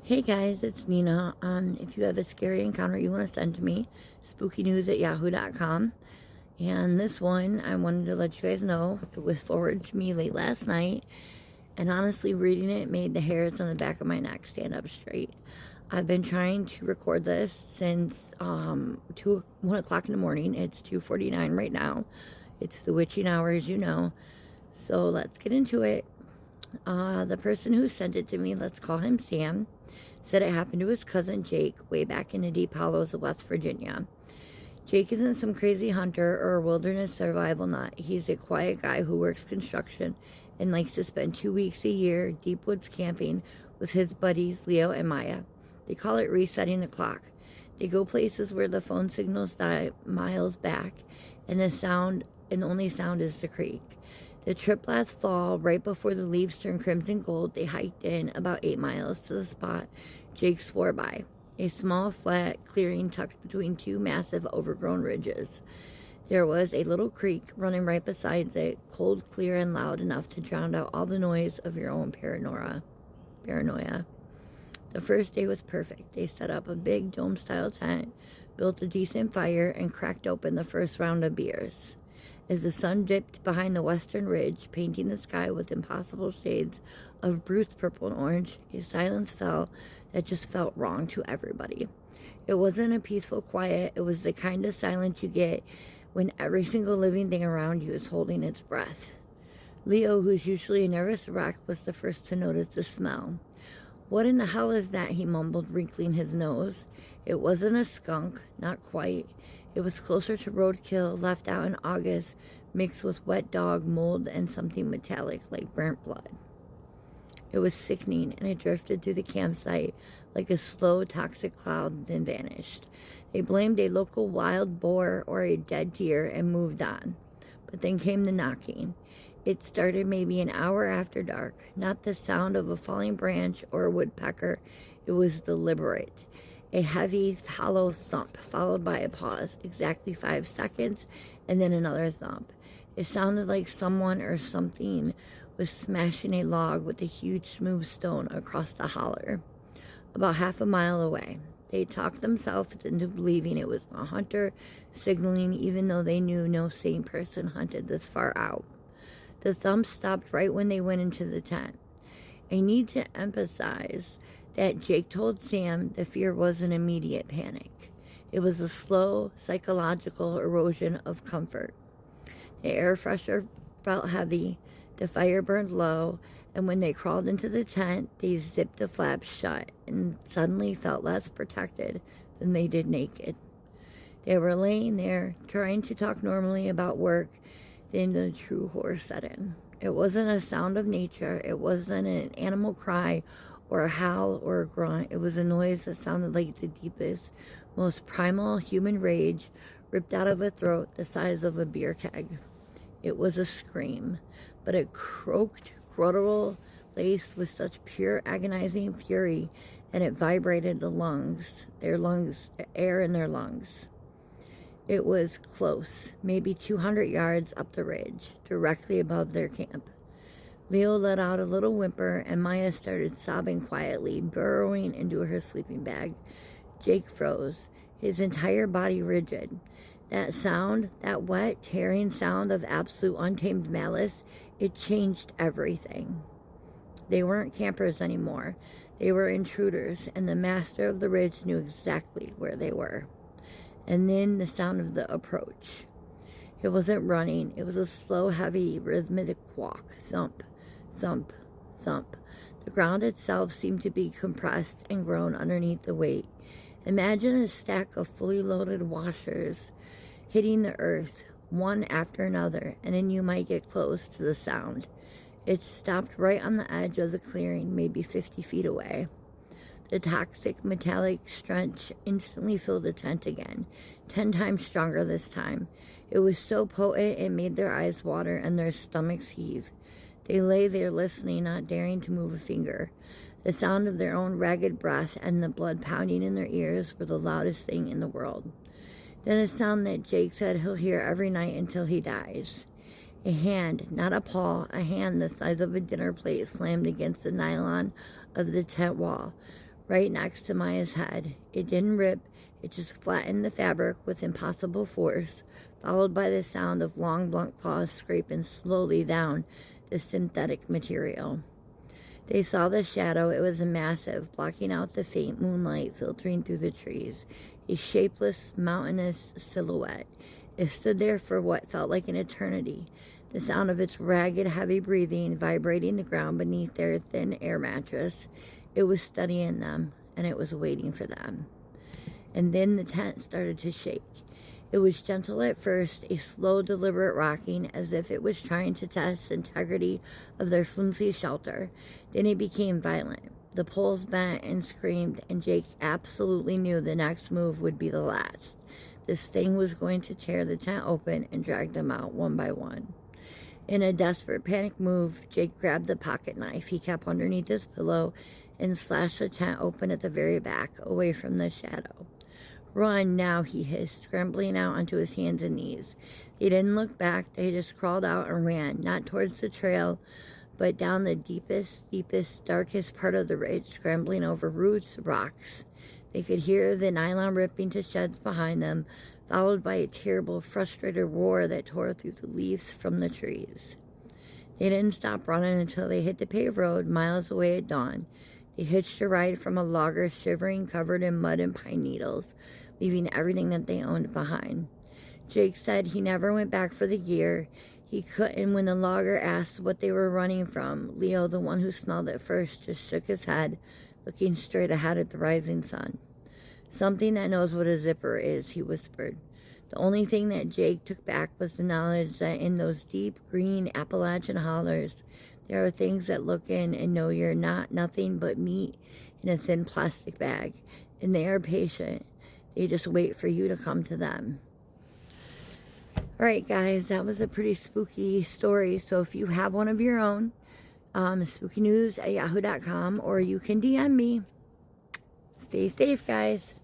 Hey guys, it's Nina. If you have a scary encounter you want to send to me, spookynews@yahoo.com. And this one, I wanted to let you guys know, it was forwarded to me late last night. And honestly, reading it made the hairs on the back of my neck stand up straight. I've been trying to record this since 1 o'clock in the morning. It's 2:49 right now. It's the witching hour, as you know. So let's get into it. The person who sent it to me, let's call him Sam, said it happened to his cousin Jake way back in the deep hollows of West Virginia. Jake isn't some crazy hunter or wilderness survival nut. He's a quiet guy who works construction and likes to spend 2 weeks a year deep woods camping with his buddies Leo and Maya. They call it resetting the clock. They go places where the phone signals die miles back and the only sound is the creek. The trip last fall, right before the leaves turned crimson gold, they hiked in about 8 miles to the spot Jake swore by, a small flat clearing tucked between two massive overgrown ridges. There was a little creek running right beside it, cold, clear, and loud enough to drown out all the noise of your own paranoia. The first day was perfect. They set up a big dome-style tent, built a decent fire, and cracked open the first round of beers. As the sun dipped behind the western ridge, painting the sky with impossible shades of bruised purple and orange, a silence fell that just felt wrong to everybody. It wasn't a peaceful quiet. It was the kind of silence you get when every single living thing around you is holding its breath. Leo, who's usually a nervous wreck, was the first to notice the smell. "What in the hell is that?" he mumbled, wrinkling his nose. It wasn't a skunk, not quite. It was closer to roadkill left out in August, mixed with wet dog, mold, and something metallic like burnt blood. It was sickening, and it drifted through the campsite like a slow, toxic cloud, then vanished. They blamed a local wild boar or a dead deer and moved on. But then came the knocking. It started maybe an hour after dark. Not the sound of a falling branch or a woodpecker. It was deliberate. A heavy, hollow thump, followed by a pause, exactly 5 seconds, and then another thump. It sounded like someone or something was smashing a log with a huge smooth stone across the holler, about half a mile away. They talked themselves into believing it was a hunter signaling, even though they knew no sane person hunted this far out. The thump stopped right when they went into the tent. I need to emphasize that Jake told Sam the fear wasn't immediate panic. It was a slow, psychological erosion of comfort. The air pressure felt heavy, the fire burned low, and when they crawled into the tent, they zipped the flaps shut and suddenly felt less protected than they did naked. They were laying there, trying to talk normally about work, then the true horror set in. It wasn't a sound of nature. It wasn't an animal cry or a howl or a grunt. It was a noise that sounded like the deepest, most primal human rage ripped out of a throat the size of a beer keg. It was a scream, but it croaked, guttural, laced with such pure agonizing fury that it vibrated the air in their lungs. It was close, maybe 200 yards up the ridge, directly above their camp. Leo let out a little whimper, and Maya started sobbing quietly, burrowing into her sleeping bag. Jake froze, his entire body rigid. That sound, that wet, tearing sound of absolute untamed malice, it changed everything. They weren't campers anymore. They were intruders, and the master of the ridge knew exactly where they were. And then the sound of the approach. It wasn't running. It was a slow, heavy, rhythmic walk. Thump, thump, thump. The ground itself seemed to be compressed and grown underneath the weight. Imagine a stack of fully loaded washers hitting the earth, one after another, and then you might get close to the sound. It stopped right on the edge of the clearing, maybe 50 feet away. The toxic metallic stench instantly filled the tent again, 10 times stronger this time. It was so potent it made their eyes water and their stomachs heave. They lay there listening, not daring to move a finger. The sound of their own ragged breath and the blood pounding in their ears were the loudest thing in the world. Then a sound that Jake said he'll hear every night until he dies. A hand, not a paw, a hand the size of a dinner plate slammed against the nylon of the tent wall. right next to Maya's head. It didn't rip, it just flattened the fabric with impossible force, followed by the sound of long, blunt claws scraping slowly down the synthetic material. They saw the shadow. It was massive, blocking out the faint moonlight filtering through the trees. A shapeless, mountainous silhouette. It stood there for what felt like an eternity, the sound of its ragged, heavy breathing vibrating the ground beneath their thin air mattress. It was studying them, and it was waiting for them. And then the tent started to shake. It was gentle at first, a slow, deliberate rocking, as if it was trying to test the integrity of their flimsy shelter. Then it became violent. The poles bent and screamed, and Jake absolutely knew the next move would be the last. This thing was going to tear the tent open and drag them out one by one. In a desperate panic move, Jake grabbed the pocket knife he kept underneath his pillow and slashed the tent open at the very back, away from the shadow. "Run now," he hissed, scrambling out onto his hands and knees. They didn't look back. They just crawled out and ran, not towards the trail, but down the deepest, darkest part of the ridge, scrambling over roots, rocks. They could hear the nylon ripping to shreds behind them, followed by a terrible, frustrated roar that tore through the leaves from the trees. They didn't stop running until they hit the paved road miles away at dawn. They hitched a ride from a logger shivering, covered in mud and pine needles, leaving everything that they owned behind. Jake said he never went back for the gear. He couldn't. When the logger asked what they were running from, Leo, the one who smelled it first, just shook his head, looking straight ahead at the rising sun. "Something that knows what a zipper is," he whispered. The only thing that Jake took back was the knowledge that in those deep, green Appalachian hollers, there are things that look in and know you're not nothing but meat in a thin plastic bag. And they are patient. They just wait for you to come to them. Alright guys, that was a pretty spooky story. So if you have one of your own, spookynews@yahoo.com, or you can DM me. Stay safe, guys.